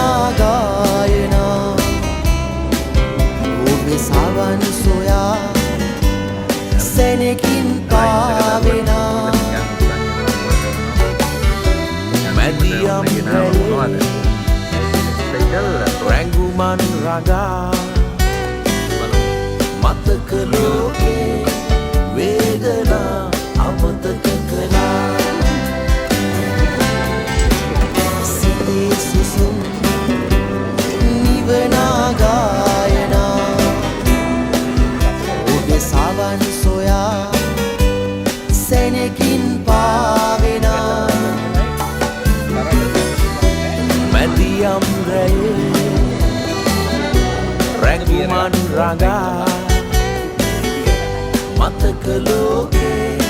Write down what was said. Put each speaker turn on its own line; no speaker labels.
නිවනාගායනා ඔබේ සවන් සොයා සැනකින් පාවෙනා මැදියම් රැංගුමන් රඟා මතක ලෝකේ වේදනා අමතක කළා සිතේ සුසුම් නිවනාගායනා ඔබේ සවන් සොයා සැනකින් පාවෙනා මැදියම් රැයේ රැඟුමන් රඟා මතක ලෝකේ